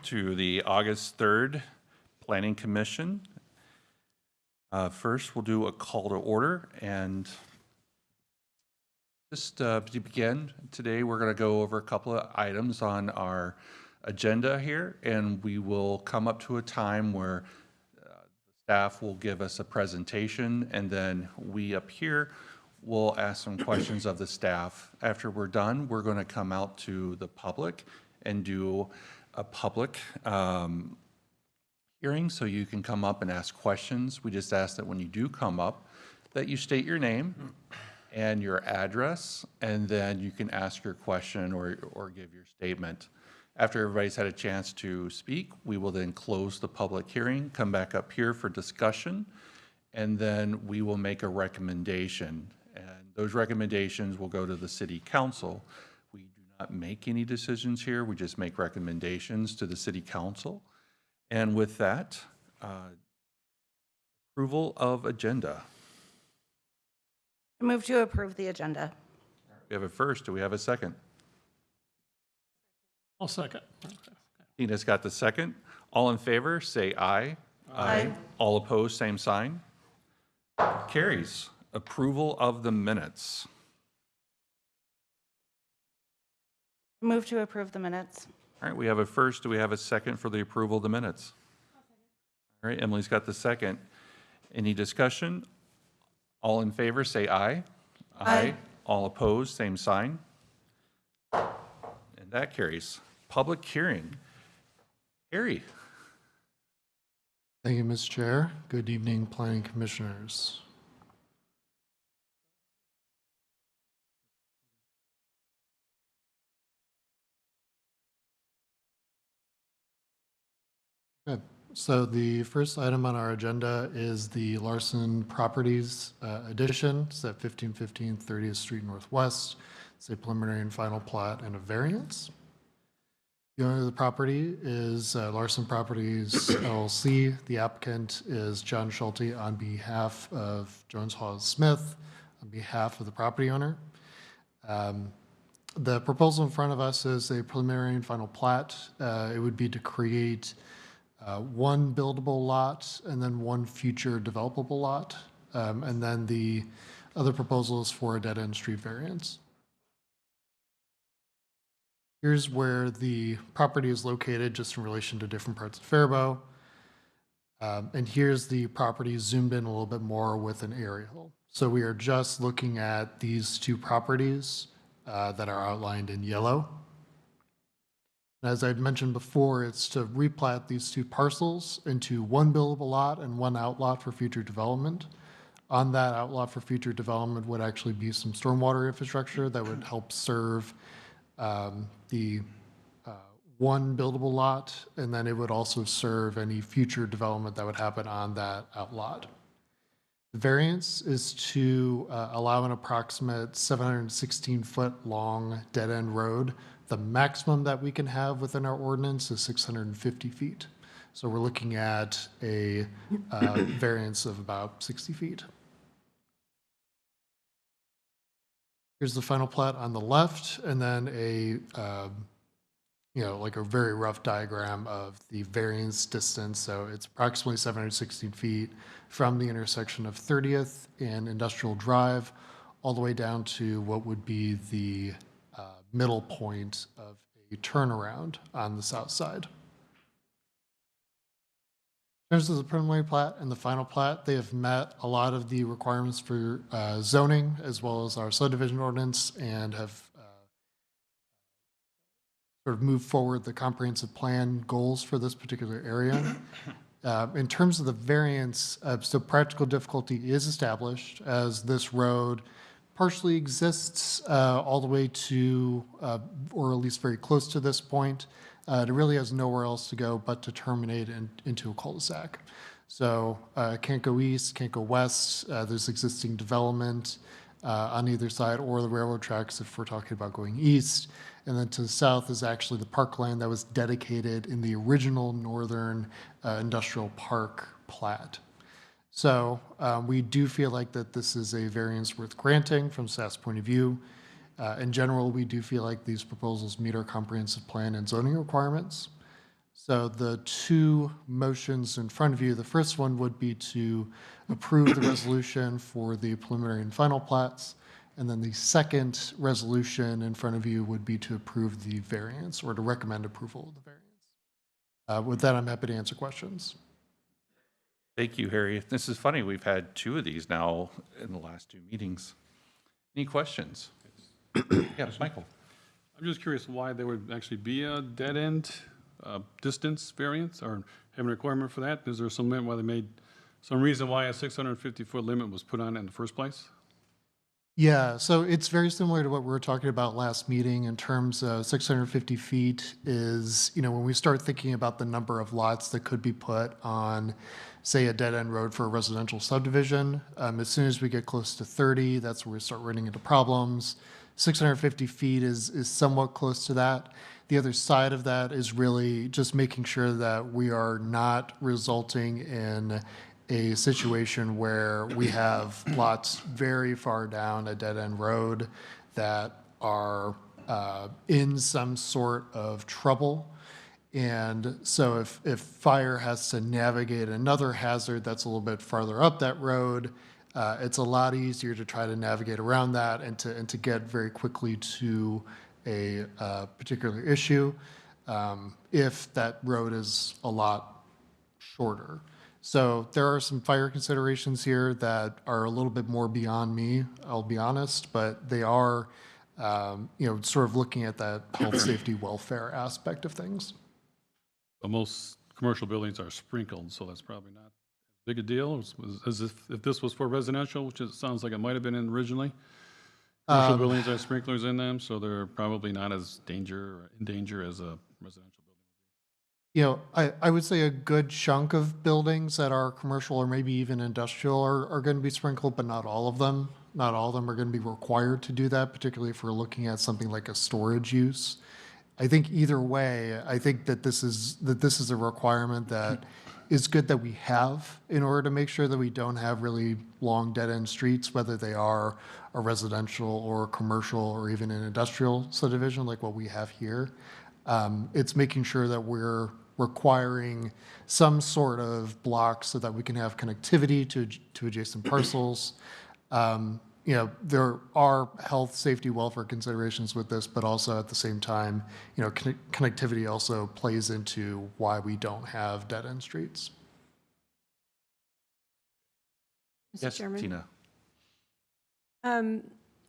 to the August 3rd Planning Commission. First, we'll do a call to order, and just to begin, today we're going to go over a couple of items on our agenda here, and we will come up to a time where the staff will give us a presentation, and then we up here will ask some questions of the staff. After we're done, we're going to come out to the public and do a public hearing, so you can come up and ask questions. We just ask that when you do come up, that you state your name and your address, and then you can ask your question or give your statement. After everybody's had a chance to speak, we will then close the public hearing, come back up here for discussion, and then we will make a recommendation. And those recommendations will go to the City Council. We do not make any decisions here. We just make recommendations to the City Council. And with that, approval of agenda. I move to approve the agenda. We have a first. Do we have a second? I'll second. Tina's got the second. All in favor, say aye. Aye. All opposed, same sign. Carries. Approval of the minutes. I move to approve the minutes. All right, we have a first. Do we have a second for the approval of the minutes? All right, Emily's got the second. Any discussion? All in favor, say aye. Aye. All opposed, same sign. And that carries. Public hearing. Harry. Thank you, Ms. Chair. Good evening, Planning Commissioners. Good. So the first item on our agenda is the Larson Properties addition. It's at 1515 30th Street Northwest. It's a preliminary and final plat and a variance. The owner of the property is Larson Properties LLC. The applicant is John Schulte on behalf of Jones Hawes Smith, on behalf of the property owner. The proposal in front of us is a preliminary and final plat. It would be to create one buildable lot and then one future developable lot. And then the other proposal is for a dead-end street variance. Here's where the property is located, just in relation to different parts of Faribault. And here's the property zoomed in a little bit more with an aerial. So we are just looking at these two properties that are outlined in yellow. As I'd mentioned before, it's to replat these two parcels into one buildable lot and one outlot for future development. On that outlot for future development would actually be some stormwater infrastructure that would help serve the one buildable lot, and then it would also serve any future development that would happen on that outlot. The variance is to allow an approximate 716-foot long dead-end road. The maximum that we can have within our ordinance is 650 feet. So we're looking at a variance of about 60 feet. Here's the final plat on the left, and then like a very rough diagram of the variance distance. So it's approximately 716 feet from the intersection of 30th and Industrial Drive all the way down to what would be the middle point of a turnaround on the south side. In terms of the preliminary plat and the final plat, they have met a lot of the requirements for zoning as well as our subdivision ordinance, and have sort of moved forward the comprehensive plan goals for this particular area. In terms of the variance, so practical difficulty is established, as this road partially exists all the way to, or at least very close to this point. It really has nowhere else to go but to terminate into a cul-de-sac. So can't go east, can't go west. There's existing development on either side, or the railroad tracks if we're talking about going east. And then to the south is actually the parkland that was dedicated in the original Northern Industrial Park plat. So we do feel like that this is a variance worth granting from staff's point of view. In general, we do feel like these proposals meet our comprehensive plan and zoning requirements. So the two motions in front of you, the first one would be to approve the resolution for the preliminary and final plats. And then the second resolution in front of you would be to approve the variance or to recommend approval of the variance. With that, I'm happy to answer questions. Thank you, Harry. This is funny. We've had two of these now in the last two meetings. Any questions? Yeah, Michael. I'm just curious why there would actually be a dead-end distance variance or have a requirement for that? Is there some reason why a 650-foot limit was put on in the first place? Yeah, so it's very similar to what we were talking about last meeting in terms of 650 feet is, when we start thinking about the number of lots that could be put on, say, a dead-end road for a residential subdivision, as soon as we get close to 30, that's where we start running into problems. 650 feet is somewhat close to that. The other side of that is really just making sure that we are not resulting in a situation where we have lots very far down a dead-end road that are in some sort of trouble. And so if fire has to navigate another hazard that's a little bit farther up that road, it's a lot easier to try to navigate around that and to get very quickly to a particular issue if that road is a lot shorter. So there are some fire considerations here that are a little bit more beyond me, I'll be honest, but they are, sort of looking at that health, safety, welfare aspect of things. But most commercial buildings are sprinkled, so that's probably not as big a deal as if this was for residential, which it sounds like it might have been originally. Commercial buildings have sprinklers in them, so they're probably not as in danger as a residential building. I would say a good chunk of buildings that are commercial or maybe even industrial are going to be sprinkled, but not all of them. Not all of them are going to be required to do that, particularly if we're looking at something like a storage use. I think either way, I think that this is a requirement that is good that we have in order to make sure that we don't have really long dead-end streets, whether they are a residential or commercial or even an industrial subdivision like what we have here. It's making sure that we're requiring some sort of block so that we can have connectivity to adjacent parcels. There are health, safety, welfare considerations with this, but also at the same time, connectivity also plays into why we don't have dead-end streets. Mr. Yes, Chairman? Tina.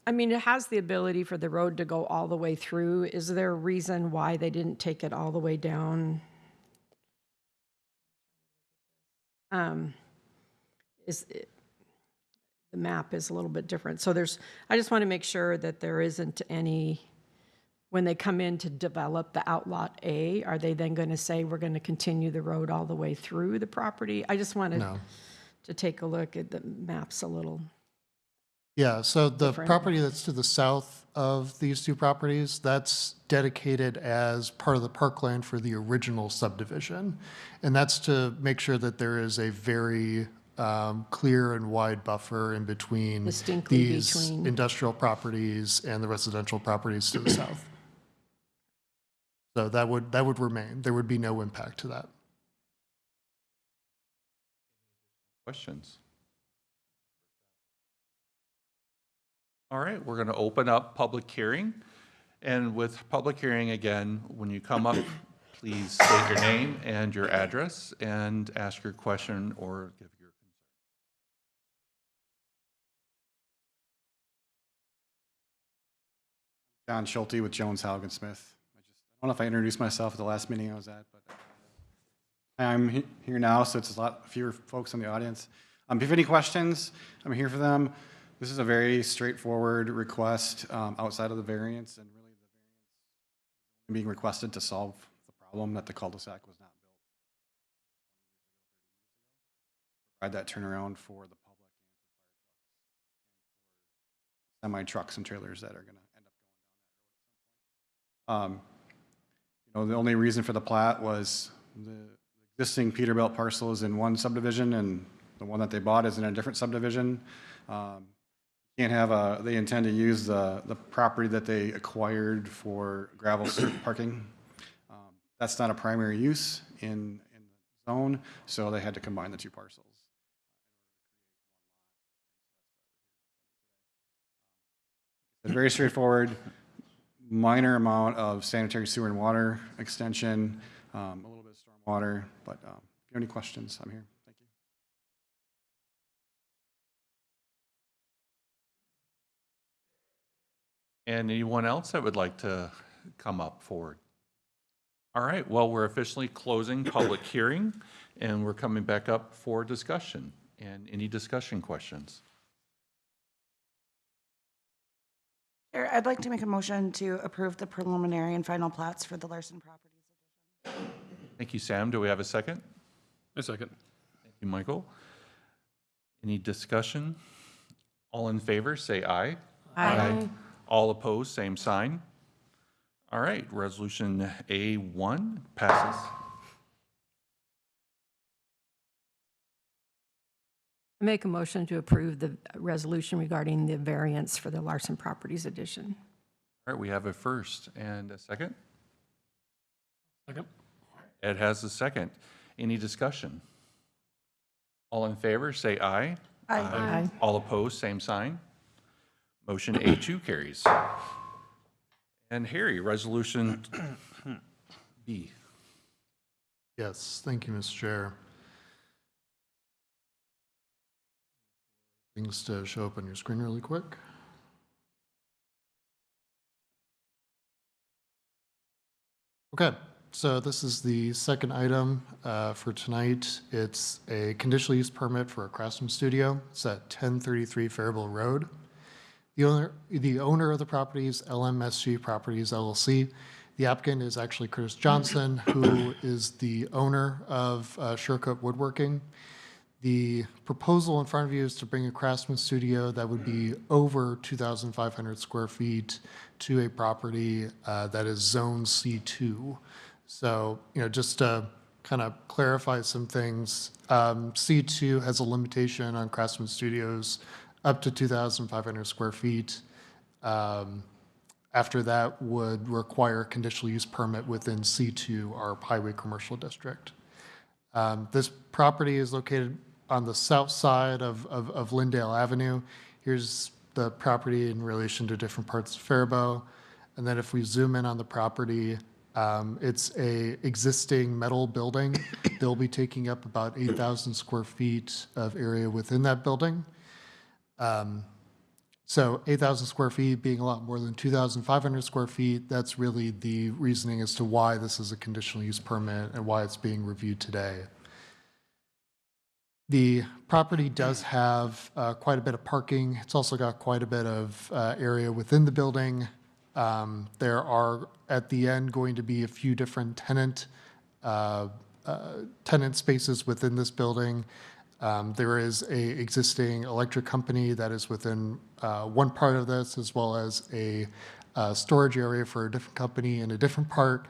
It has the ability for the road to go all the way through. Is there a reason why they didn't take it all the way down? The map is a little bit different. So I just want to make sure that there isn't any, when they come in to develop the outlot A, are they then going to say, we're going to continue the road all the way through the property? I just wanted to take a look at the maps a little. Yeah, so the Different. property that's to the south of these two properties, that's dedicated as part of the parkland for the original subdivision. And that's to make sure that there is a very clear and wide buffer in between Distinctly these between. industrial properties and the residential properties to the south. So that would remain. There would be no impact to that. Questions? All right, we're going to open up public hearing. And with public hearing, again, when you come up, please state your name and your address and ask your question or give your concern. John Schulte with Jones Haugen Smith. I don't know if I introduced myself at the last meeting I was at, but I'm here now, so it's a lot fewer folks in the audience. If you have any questions, I'm here for them. This is a very straightforward request outside of the variance, and really the variance being requested to solve the problem that the cul-de-sac was not built to provide that turnaround for the public and for fire trucks and semi-trucks and trailers that are going to end up going down that road at some point. The only reason for the plat was the existing Peterbilt parcel is in one subdivision, and the one that they bought is in a different subdivision. They intend to use the property that they acquired for gravel parking. That's not a primary use in the zone, so they had to combine the two parcels. It's very straightforward, minor amount of sanitary sewer and water extension, a little bit of stormwater, but if you have any questions, I'm here. Thank you. And anyone else that would like to come up forward? All right, well, we're officially closing public hearing, and we're coming back up for discussion. And any discussion questions? Chair, I'd like to make a motion to approve the preliminary and final plats for the Larson Properties. Thank you, Sam. Do we have a second? A second. Thank you, Michael. Any discussion? All in favor, say aye. Aye. All opposed, same sign. All right, resolution A1 passes. I make a motion to approve the resolution regarding the variance for the Larson Properties addition. All right, we have a first and a second. Second. Ed has a second. Any discussion? All in favor, say aye. Aye. All opposed, same sign. Motion A2 carries. And Harry, resolution B. Yes, thank you, Mr. Chair. Things to show up on your screen really quick. Okay, so this is the second item for tonight. It's a conditional use permit for a craftsman studio. It's at 1033 Faribault Road. The owner of the property is LMSG Properties LLC. The applicant is actually Curtis Johnson, who is the owner of Surecoat Woodworking. The proposal in front of you is to bring a craftsman studio that would be over 2,500 square feet to a property that is Zone C2. So, just to kind of clarify some things, C2 has a limitation on craftsman studios up to 2,500 square feet. After that would require a conditional use permit within C2, our highway commercial district. This property is located on the south side of Lindale Avenue. Here's the property in relation to different parts of Faribault. And then if we zoom in on the property, it's a existing metal building. They'll be taking up about 8,000 square feet of area within that building. So 8,000 square feet being a lot more than 2,500 square feet, that's really the reasoning as to why this is a conditional use permit and why it's being reviewed today. The property does have quite a bit of parking. It's also got quite a bit of area within the building. There are, at the end, going to be a few different tenant spaces within this building. There is a existing electric company that is within one part of this, as well as a storage area for a different company in a different part.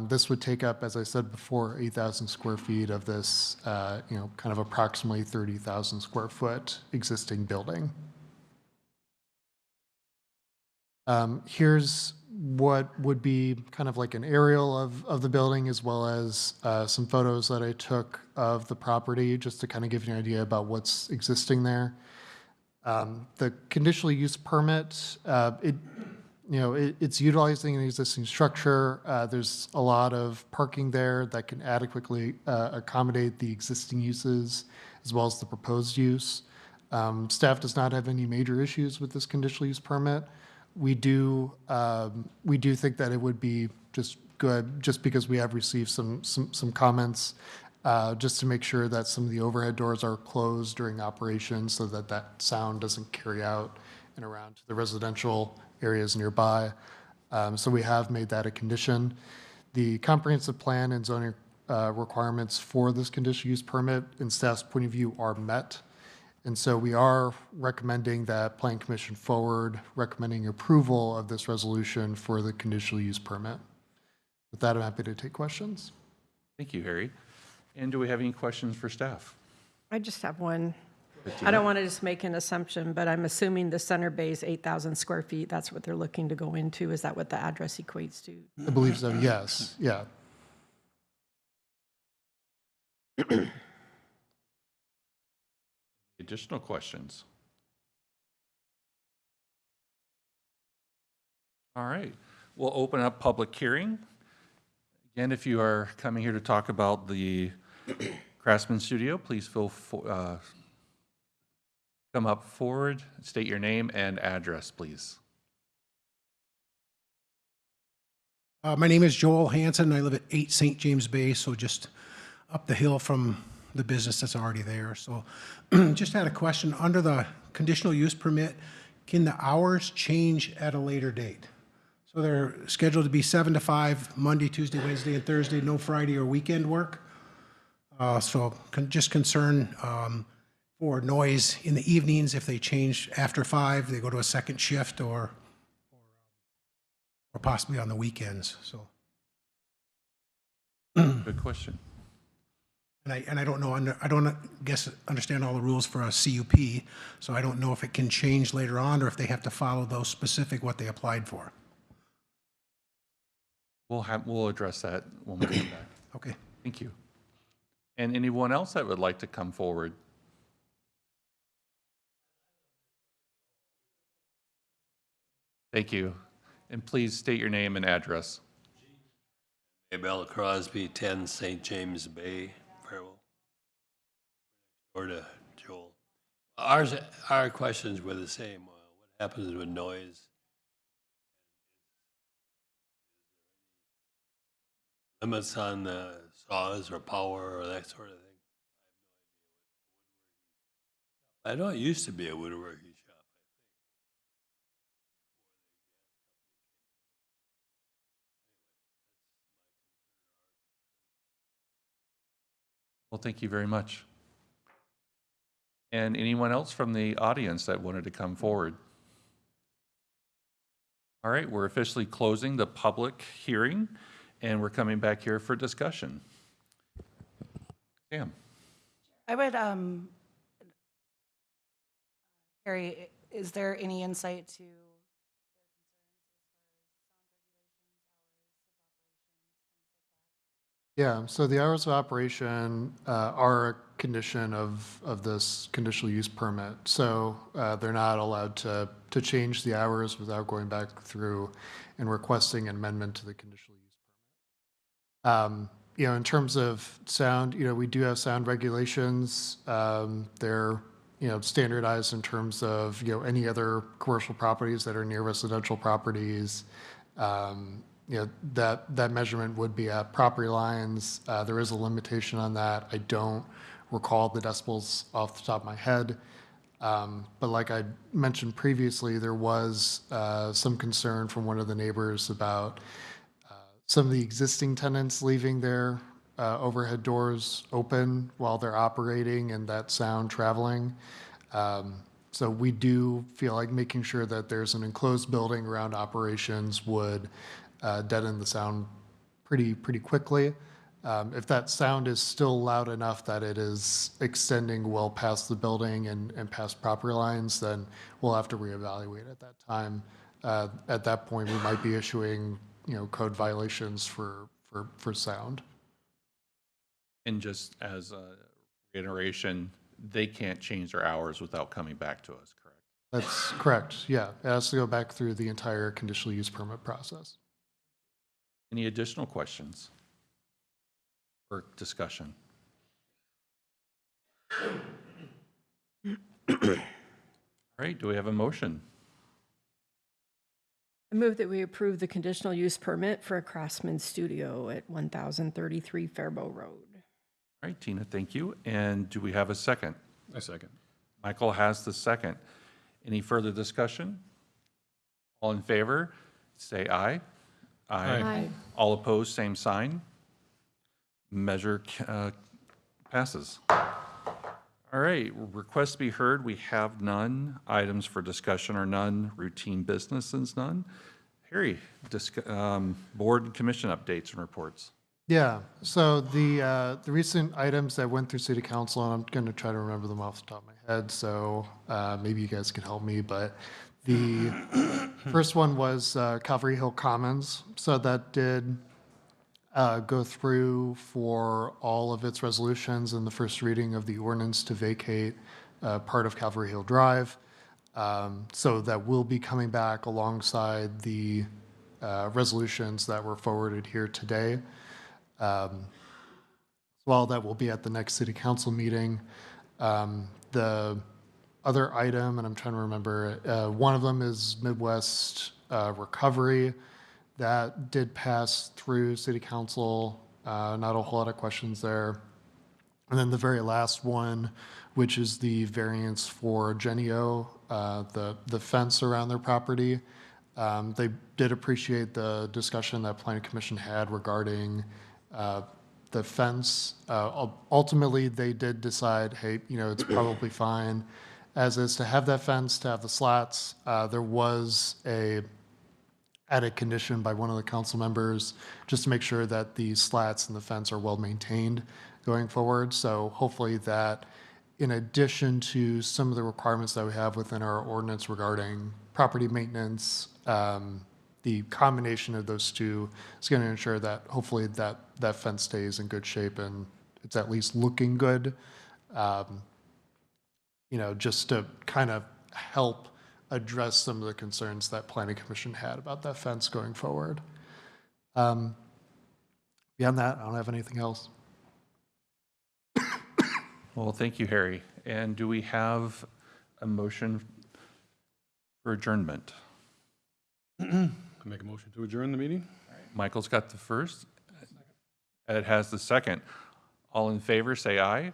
This would take up, as I said before, 8,000 square feet of this, kind of approximately 30,000 square foot existing building. Here's what would be kind of like an aerial of the building, as well as some photos that I took of the property, just to kind of give you an idea about what's existing there. The conditional use permit, it's utilizing an existing structure. There's a lot of parking there that can adequately accommodate the existing uses, as well as the proposed use. Staff does not have any major issues with this conditional use permit. We do think that it would be just good, just because we have received some comments, just to make sure that some of the overhead doors are closed during operation, so that that sound doesn't carry out and around to the residential areas nearby. So we have made that a condition. The comprehensive plan and zoning requirements for this conditional use permit, in staff's point of view, are met. And so we are recommending that Plan Commission forward, recommending approval of this resolution for the conditional use permit. With that, I'm happy to take questions. Thank you, Harry. And do we have any questions for staff? I just have one. I don't want to just make an assumption, but I'm assuming the center bay is 8,000 square feet. That's what they're looking to go into. Is that what the address equates to? I believe so, yes, yeah. Additional questions? All right, we'll open up public hearing. Again, if you are coming here to talk about the Craftsman Studio, please come up forward, state your name and address, please. My name is Joel Hanson. I live at 8 St. James Bay, so just up the hill from the business that's already there. So just had a question. Under the conditional use permit, can the hours change at a later date? So they're scheduled to be 7 to 5, Monday, Tuesday, Wednesday, and Thursday, no Friday or weekend work. Just concern for noise in the evenings, if they change after 5, they go to a second shift or possibly on the weekends, so. Good question. And I don't know, I don't understand all the rules for a CUP, so I don't know if it can change later on or if they have to follow those specific what they applied for. We'll address that when we come back. Okay. Thank you. And anyone else that would like to come forward? Thank you. And please state your name and address. Abel Crosby, 10 St. James Bay, Faribault. Or to Joel. Our questions were the same. What happens with noise? Limits on the saws or power or that sort of thing? I know it used to be a woodworking shop. Well, thank you very much. And anyone else from the audience that wanted to come forward? All right, we're officially closing the public hearing, and we're coming back here for discussion. Sam? I would, Harry, is there any insight to Yeah, so the hours of operation are a condition of this conditional use permit. So they're not allowed to change the hours without going back through and requesting an amendment to the conditional use permit. You know, in terms of sound, you know, we do have sound regulations. They're, you know, standardized in terms of, you know, any other commercial properties that are near residential properties. You know, that measurement would be at property lines. There is a limitation on that. I don't recall the decibels off the top of my head. But like I mentioned previously, there was some concern from one of the neighbors about some of the existing tenants leaving their overhead doors open while they're operating and that sound traveling. So we do feel like making sure that there's an enclosed building around operations would deaden the sound pretty quickly. If that sound is still loud enough that it is extending well past the building and past property lines, then we'll have to reevaluate at that time. At that point, we might be issuing, you know, code violations for sound. And just as a reiteration, they can't change their hours without coming back to us, correct? That's correct, yeah. It has to go back through the entire conditional use permit process. Any additional questions or discussion? All right, do we have a motion? I move that we approve the conditional use permit for a Craftsman Studio at 1033 Faribault Road. All right, Tina, thank you. And do we have a second? I second. Michael has the second. Any further discussion? All in favor, say aye. Aye. All opposed, same sign. Measure passes. All right, requests to be heard, we have none. Items for discussion are none. Routine business is none. Harry, board and commission updates and reports. Yeah, so the recent items that went through city council, and I'm going to try to remember them off the top of my head, so maybe you guys can help me, but the first one was Calvary Hill Commons. So that did go through for all of its resolutions and the first reading of the ordinance to vacate part of Calvary Hill Drive. So that will be coming back alongside the resolutions that were forwarded here today. Well, that will be at the next city council meeting. The other item, and I'm trying to remember, one of them is Midwest Recovery. That did pass through city council, not a whole lot of questions there. And then the very last one, which is the variance for Genio, the fence around their property. They did appreciate the discussion that Planning Commission had regarding the fence. Ultimately, they did decide, hey, it's probably fine as is to have that fence, to have the slats. There was a added condition by one of the council members just to make sure that the slats and the fence are well maintained going forward. So hopefully that, in addition to some of the requirements that we have within our ordinance regarding property maintenance, the combination of those two is going to ensure that hopefully that fence stays in good shape and it's at least looking good, just to kind of help address some of the concerns that Planning Commission had about that fence going forward. Beyond that, I don't have anything else. Well, thank you, Harry. And do we have a motion for adjournment? I make a motion to adjourn the meeting? Michael's got the first. Ed has the second. All in favor, say aye.